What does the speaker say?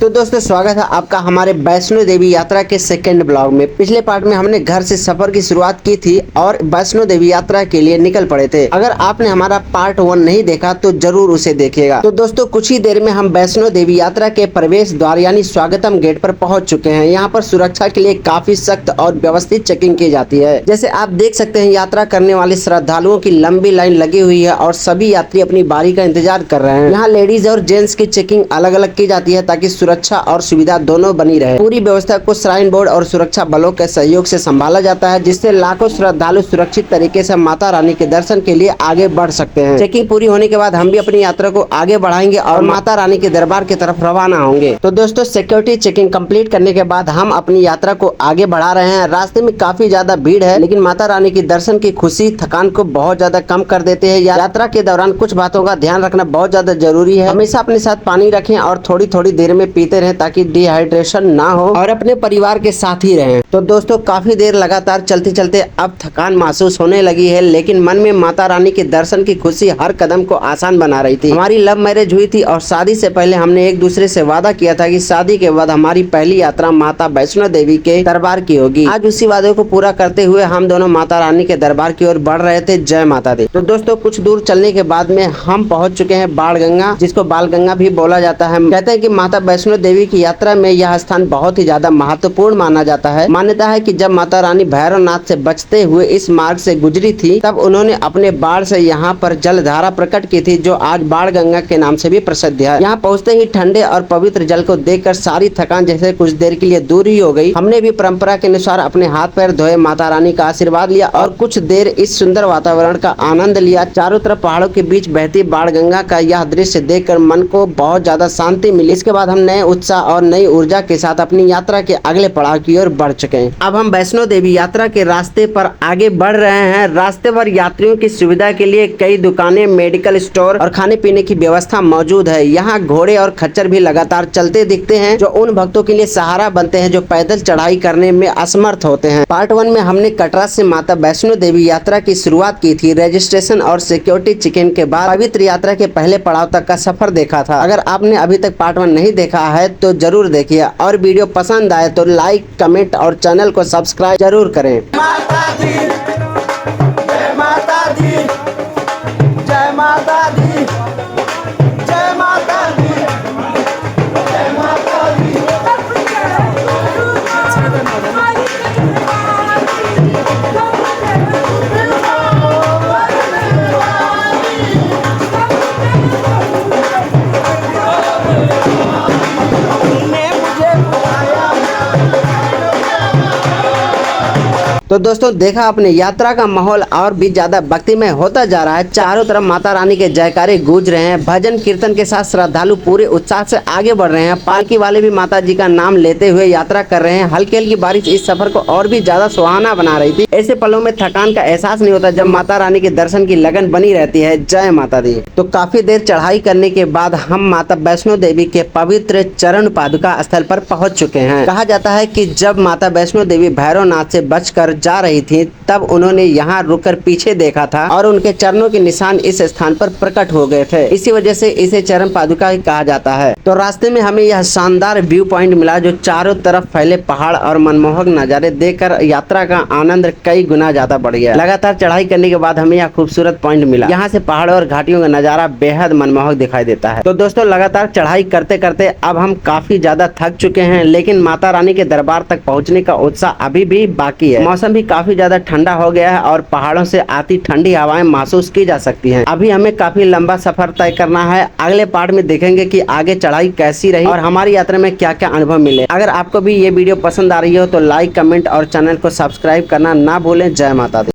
तो दोस्तों स्वागत है आपका हमारे वैष्णो देवी यात्रा के सेकंड ब्लॉग में। पिछले पार्ट में हमने घर से सफर की शुरुआत की थी और वैष्णो देवी यात्रा के लिए निकल पड़े थे। अगर आपने हमारा पार्ट 1 नहीं देखा तो जरूर उसे देखिएगा। तो दोस्तों कुछ ही देर में हम वैष्णो देवी यात्रा के प्रवेश द्वार यानी स्वागतम गेट पर पहुंच चुके हैं। यहाँ पर सुरक्षा के लिए काफी सख्त और व्यवस्थित चेकिंग की जाती है। जैसे आप देख सकते हैं यात्रा करने वाले श्रद्धालुओं की लंबी लाइन लगी हुई है और सभी यात्री अपनी बारी का इंतजार कर रहे हैं। यहाँ लेडीज और जेंट्स की चेकिंग अलग अलग की जाती है ताकि सुरक्षा और सुविधा दोनों बनी रहे। पूरी व्यवस्था को श्राइन बोर्ड और सुरक्षा बलों के सहयोग से संभाला जाता है, जिससे लाखों श्रद्धालु सुरक्षित तरीके से माता रानी के दर्शन के लिए आगे बढ़ सकते हैं। चेकिंग पूरी होने के बाद हम भी अपनी यात्रा को आगे बढ़ाएंगे और माता रानी के दरबार की तरफ रवाना होंगे। तो दोस्तों सिक्योरिटी चेकिंग कंप्लीट करने के बाद हम अपनी यात्रा को आगे बढ़ा रहे हैं। रास्ते में काफी ज्यादा भीड़ है, लेकिन माता रानी की दर्शन की खुशी थकान को बहुत ज्यादा कम कर देते हैं। यात्रा के दौरान कुछ बातों का ध्यान रखना बहुत ज्यादा जरूरी है। हमेशा अपने साथ पानी रखें और थोड़ी थोड़ी देर में पीते रहें ताकि डिहाइड्रेशन ना हो और अपने परिवार के साथ ही रहें। तो दोस्तों काफी देर लगातार चलते चलते अब थकान महसूस होने लगी है, लेकिन मन में माता रानी के दर्शन की खुशी हर कदम को आसान बना रही थी। हमारी लव मैरिज हुई थी और शादी से पहले हमने एक दूसरे से वादा किया था कि शादी के बाद हमारी पहली यात्रा माता वैष्णो देवी के दरबार की होगी। आज उसी वादे को पूरा करते हुए हम दोनों माता रानी के दरबार की ओर बढ़ रहे थे। जय माता दी। तो दोस्तों कुछ दूर चलने के बाद में हम पहुंच चुके हैं बाण गंगा, जिसको बाल गंगा भी बोला जाता है। कहते हैं कि माता वैष्णो देवी की यात्रा में यह स्थान बहुत ही ज्यादा महत्वपूर्ण माना जाता है। मान्यता है कि जब माता रानी भैरवनाथ से बचते हुए इस मार्ग से गुजरी थी, तब उन्होंने अपने बाढ़ से यहाँ पर जलधारा प्रकट की थी, जो आज बाण गंगा के नाम से भी प्रसिद्ध है। यहाँ पहुँचते ही ठंडे और पवित्र जल को देखकर सारी थकान जैसे कुछ देर के लिए दूर ही हो गई। हमने भी परंपरा के अनुसार अपने हाथ पैर धोए, माता रानी का आशीर्वाद लिया और कुछ देर इस सुंदर वातावरण का आनंद लिया। चारों तरफ पहाड़ों के बीच बहती बाण गंगा का यह दृश्य देखकर मन को बहुत ज्यादा शांति मिली। इसके बाद हम नए उत्साह और नई ऊर्जा के साथ अपनी यात्रा के अगले पड़ाव की ओर बढ़ चुके हैं। अब हम वैष्णो देवी यात्रा के रास्ते पर आगे बढ़ रहे हैं। रास्ते पर यात्रियों की सुविधा के लिए कई दुकानें, मेडिकल स्टोर और खाने पीने की व्यवस्था मौजूद है। यहाँ घोड़े और खच्चर भी लगातार चलते दिखते हैं, जो उन भक्तों के लिए सहारा बनते हैं जो पैदल चढ़ाई करने में असमर्थ होते हैं। पार्ट 1 में हमने कटरा से माता वैष्णो देवी यात्रा की शुरुआत की थी। रजिस्ट्रेशन और सिक्योरिटी चेकिंग के बाद पवित्र यात्रा के पहले पड़ाव तक का सफर देखा था। अगर आपने अभी तक पार्ट 1 नहीं देखा है तो जरूर देखिए और वीडियो पसंद आए तो लाइक, कमेंट और चैनल को सब्सक्राइब जरूर करें। माता दी, जय माता दी, जय माता दी, जय माता दी, जय माता दी। तो दोस्तों देखा आपने यात्रा का माहौल और भी ज्यादा भक्तिमय होता जा रहा है। चारों तरफ माता रानी के जयकारे गूंज रहे हैं। भजन कीर्तन के साथ श्रद्धालु पूरे उत्साह से आगे बढ़ रहे हैं। पालकी वाले भी माता जी का नाम लेते हुए यात्रा कर रहे हैं। हल्की हल्की बारिश इस सफर को और भी ज्यादा सुहाना बना रही थी। ऐसे पलों में थकान का एहसास नहीं होता जब माता रानी के दर्शन की लगन बनी रहती है। जय माता दी। तो काफी देर चढ़ाई करने के बाद हम माता वैष्णो देवी के पवित्र चरण पादुका स्थल पर पहुंच चुके हैं। कहा जाता है कि जब माता वैष्णो देवी भैरवनाथ से बचकर जा रही थी, तब उन्होंने यहाँ रुककर पीछे देखा था और उनके चरणों के निशान इस स्थान पर प्रकट हो गए थे। इसी वजह से इसे चरण पादुका ही कहा जाता है। तो रास्ते में हमें यह शानदार व्यू पॉइंट मिला, जो चारों तरफ फैले पहाड़ और मनमोहक नजारे देखकर यात्रा का आनंद कई गुना ज्यादा बढ़ गया। लगातार चढ़ाई करने के बाद हमें यह खूबसूरत पॉइंट मिला। यहाँ से पहाड़ों और घाटियों का नजारा बेहद मनमोहक दिखाई देता है। तो दोस्तों लगातार चढ़ाई करते करते अब हम काफी ज्यादा थक चुके हैं, लेकिन माता रानी के दरबार तक पहुँचने का उत्साह अभी भी बाकी है। मौसम भी काफी ज्यादा ठंडा हो गया है और पहाड़ों से आती ठंडी हवाएं महसूस की जा सकती हैं। अभी हमें काफी लंबा सफर तय करना है। अगले पार्ट में देखेंगे कि आगे चढ़ाई कैसी रही और हमारी यात्रा में क्या क्या अनुभव मिले। अगर आपको भी ये वीडियो पसंद आ रही हो तो लाइक, कमेंट और चैनल को सब्सक्राइब करना ना भूलें। जय माता दी।